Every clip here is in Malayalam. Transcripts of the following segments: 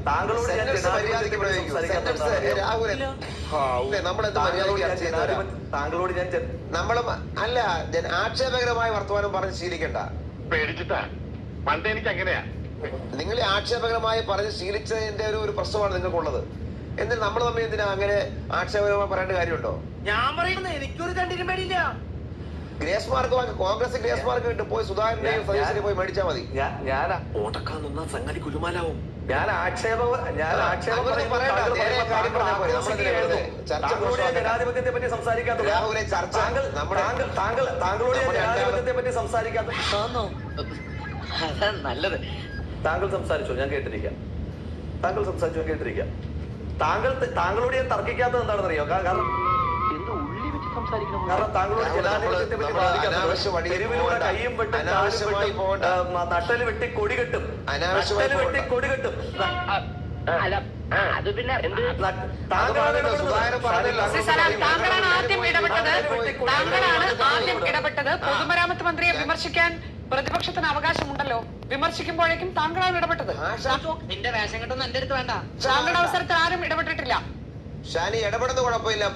താങ്കളോട് നമ്മളും അല്ല ആക്ഷേപകരമായ വർത്തമാനം പറഞ്ഞ് ശീലിക്കണ്ട. പേടിച്ചിട്ടാ പണ്ട് എനിക്ക് അങ്ങനെയാ. നിങ്ങൾ ആക്ഷേപകരമായി പറഞ്ഞ് ശീലിച്ചതിന്റെ ഒരു പ്രശ്നമാണ് നിങ്ങൾക്കുള്ളത്. എന്നിട്ട് നമ്മൾ തമ്മിൽ എന്തിനാ അങ്ങനെ ആക്ഷേപകരമായി പറയേണ്ട കാര്യമുണ്ടോ? ഞാൻ പറയുന്നത് എനിക്കൊരു രണ്ടിനും പേടിയില്ല. ഗ്രേസ് മാർക്ക് വാങ്ങി, കോൺഗ്രസ് ഗ്രേസ് മാർക്ക് കിട്ടും. പോയി സുധാകരന്റെയും സതീശിനെയും പോയി മേടിച്ചാൽ മതി. ഞാൻ ഓട്ടക്കാൻ നിന്ന സംഗതി കുലുമാലാവും. ഞാൻ ആക്ഷേപം ജനാധിപത്യത്തെ പറ്റി സംസാരിക്കാത്തത്. താങ്കളോട് ജനാധിപത്യത്തെ പറ്റി സംസാരിക്കാത്തത് നല്ലത്. താങ്കൾ സംസാരിച്ചോ, ഞാൻ കേട്ടിരിക്കാം. താങ്കൾ സംസാരിച്ചോ, ഞാൻ കേട്ടിരിക്കാം. താങ്കളോട് ഞാൻ തർക്കിക്കാത്തത് എന്താണെന്ന് അറിയോ? കാരണം താങ്കളോട് ജനാധിപത്യത്തെ പറ്റി തെരുവിലൂടെ കയ്യും വെട്ടും നട്ടല് വെട്ടി കൊടി കെട്ടും. അത് പിന്നെ താങ്കളാണ് ആദ്യം ഇടപെട്ടത്. പൊതുമരാമത്ത് മന്ത്രിയെ വിമർശിക്കാൻ പ്രതിപക്ഷത്തിന് അവകാശമുണ്ടല്ലോ. വിമർശിക്കുമ്പോഴേക്കും താങ്കളാണ് ഇടപെട്ടത്. നിന്റെ വേഷം കെട്ടൊന്നും എന്റെ അടുത്ത് വേണ്ട. താങ്കളുടെ അവസരത്തിൽ ആരും ഇടപെട്ടിട്ടില്ല. ഷാനി ഇടപെടുന്ന കുഴപ്പമില്ല,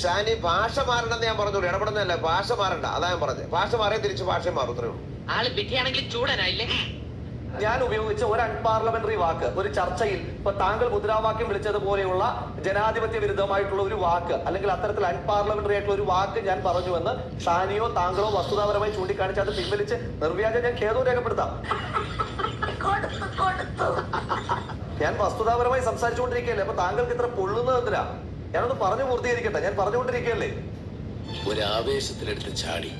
ഷാനി ഭാഷ മാറണമെന്ന് ഞാൻ പറഞ്ഞോളൂ. ഇടപെടുന്നതല്ല, ഭാഷ മാറണ്ട. അതാ ഞാൻ പറഞ്ഞത്. ഭാഷ മാറിയ തിരിച്ച് ഭാഷയും മാറും. അത്രേ ഉള്ളൂ. ആള് വിധിയാണെങ്കിൽ ചൂടനായില്ലേ? ഞാൻ ഉപയോഗിച്ച ഒരു അൺപാർലമെന്ററി വാക്ക് ഒരു ചർച്ചയിൽ ഇപ്പൊ താങ്കൾ മുദ്രാവാക്യം വിളിച്ചതുപോലെയുള്ള ജനാധിപത്യ വിരുദ്ധമായിട്ടുള്ള ഒരു വാക്ക്, അല്ലെങ്കിൽ അത്തരത്തിൽ അൺപാർലമെന്ററി ആയിട്ടുള്ള ഒരു വാക്ക് ഞാൻ പറഞ്ഞുവെന്ന് ഷാനിയോ താങ്കളോ വസ്തുതാപരമായി ചൂണ്ടിക്കാണിച്ച് അത് പിൻവലിച്ച് നിർവ്യാജം ഞാൻ ഖേദവും രേഖപ്പെടുത്താം. ഞാൻ വസ്തുതാപരമായി സംസാരിച്ചുകൊണ്ടിരിക്കുകയല്ലേ. അപ്പൊ താങ്കൾക്ക് ഇത്ര പൊള്ളുന്നത് എന്തിനാ? ഞാനൊന്ന് പറഞ്ഞു പൂർത്തീകരിക്കട്ടെ. ഞാൻ പറഞ്ഞുകൊണ്ടിരിക്കുകയല്ലേ. ഒരാവേശത്തിലെടുത്ത് ചാടി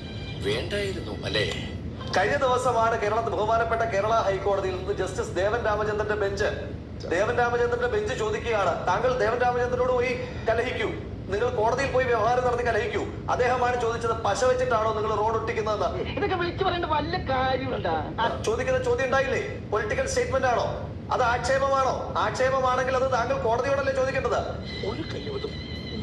വേണ്ടായിരുന്നു അല്ലേ? കഴിഞ്ഞ ദിവസമാണ് കേരളത്തിൽ ബഹുമാനപ്പെട്ട കേരള ഹൈക്കോടതിയിൽ നിന്ന് ജസ്റ്റിസ് ദേവൻ രാമചന്ദ്രന്റെ ബെഞ്ച് ചോദിക്കുകയാണ്, താങ്കൾ ദേവൻ രാമചന്ദ്രനോട് പോയി കലഹിക്കൂ, നിങ്ങൾ കോടതിയിൽ പോയി വ്യവഹാരം നടത്തി കലഹിക്കൂ. അദ്ദേഹമാണ് ചോദിച്ചത്, പശ വെച്ചിട്ടാണോ നിങ്ങൾ റോഡ് ഒട്ടിക്കുന്നതെന്ന്. ഇതൊക്കെ വിളിച്ചു പറയേണ്ട വല്ല കാര്യമുണ്ടാ? ചോദിക്കുന്ന ചോദ്യം ഉണ്ടായില്ലേ? പൊളിറ്റിക്കൽ സ്റ്റേറ്റ്മെന്റ് ആണോ? അത് ആക്ഷേപമാണോ? ആക്ഷേപമാണെങ്കിൽ അത് താങ്കൾ കോടതിയോടല്ലേ ചോദിക്കേണ്ടത്. ഒരു കഴിവതും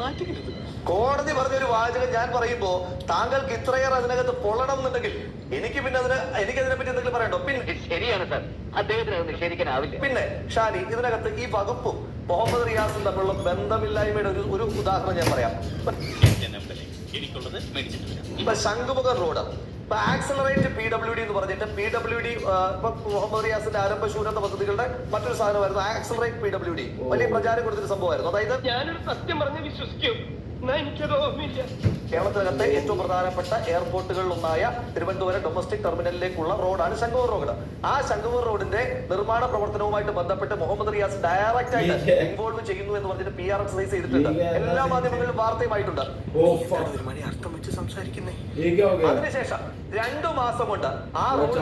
മാറ്റിക്കരുത്. കോടതി പറഞ്ഞൊരു വാചകം ഞാൻ പറയുമ്പോ താങ്കൾക്ക് ഇത്രയേറെ അതിനകത്ത് പൊള്ളണം എന്നുണ്ടെങ്കിൽ എനിക്കതിനെ പറ്റി എന്തെങ്കിലും പറയണ്ടോ? പിന്നെ ശരിയാണ് സാർ, അദ്ദേഹത്തിന് അത് നിഷേധിക്കാനാവില്ല. പിന്നെ ഷാനി, ഇതിനകത്ത് ഈ വകുപ്പും മുഹമ്മദ് റിയാസും തമ്മിലുള്ള ബന്ധമില്ലായ്മയുടെ ഒരു ഉദാഹരണം ഞാൻ പറയാം. ഇപ്പൊ ശംഖുമുഖം റോഡ്, ഇപ്പൊ ആക്സലറേറ്റ് PWD എന്ന് പറഞ്ഞിട്ട് PWD ഇപ്പൊ മുഹമ്മദ് റിയാസിന്റെ ആരംഭശൂരത പദ്ധതികളുടെ മറ്റൊരു സാധനമായിരുന്നു ആക്സലറേറ്റ് PWD. വലിയ പ്രചാരം കൊടുത്തൊരു സംഭവമായിരുന്നു. അതായത് ഞാനൊരു സത്യം പറഞ്ഞ് വിശ്വസിക്കും. കേരളത്തിനകത്തെ ഏറ്റവും പ്രധാനപ്പെട്ട എയർപോർട്ടുകളിൽ ഒന്നായ തിരുവനന്തപുരം ഡൊമസ്റ്റിക് ടെർമിനലിലേക്കുള്ള റോഡാണ് ശംഖുമുഖം റോഡ്. ആ ശംഖുമുഖം റോഡിന്റെ നിർമ്മാണ പ്രവർത്തനവുമായിട്ട് ബന്ധപ്പെട്ട് മുഹമ്മദ് റിയാസ് ഡയറക്റ്റ് ആയിട്ട് ഇൻവോൾവ് ചെയ്യുന്നു എന്ന് പറഞ്ഞിട്ട് PR എക്സസൈസ് ചെയ്തിട്ടുണ്ട്. എല്ലാ മാധ്യമങ്ങളിലും വാർത്തയുമായിട്ടുണ്ട്. അതിനുശേഷം 2 മാസം കൊണ്ട് ആ റോഡ്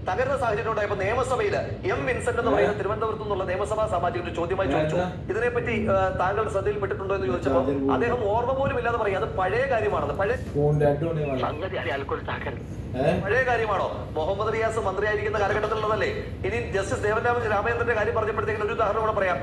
തകർന്ന സാഹചര്യം ഉണ്ടായപ്പോൾ നിയമസഭയിൽ M. വിൻസെന്റ് എന്ന് പറയുന്ന തിരുവനന്തപുരത്തു നിന്നുള്ള നിയമസഭാ സാമാജികരുടെ ചോദ്യമായി ചോദിച്ചു, ഇതിനെപ്പറ്റി താങ്കൾ ശ്രദ്ധയിൽപ്പെട്ടിട്ടുണ്ടോ എന്ന് ചോദിച്ചപ്പോൾ അദ്ദേഹം ഓർമ്മ പോലും ഇല്ലാതെ പറയും അത് പഴയ കാര്യമാണെന്ന്. പഴയ കാര്യമാണോ? മുഹമ്മദ് റിയാസ് മന്ത്രിയായിരിക്കുന്ന കാലഘട്ടത്തിലുള്ളതല്ലേ. ഇനി ജസ്റ്റിസ് ദേവൻ രാമചന്ദ്രന്റെ കാര്യം പറഞ്ഞപ്പോഴത്തേക്കും ഒരു ഉദാഹരണം കൂടെ പറയാം.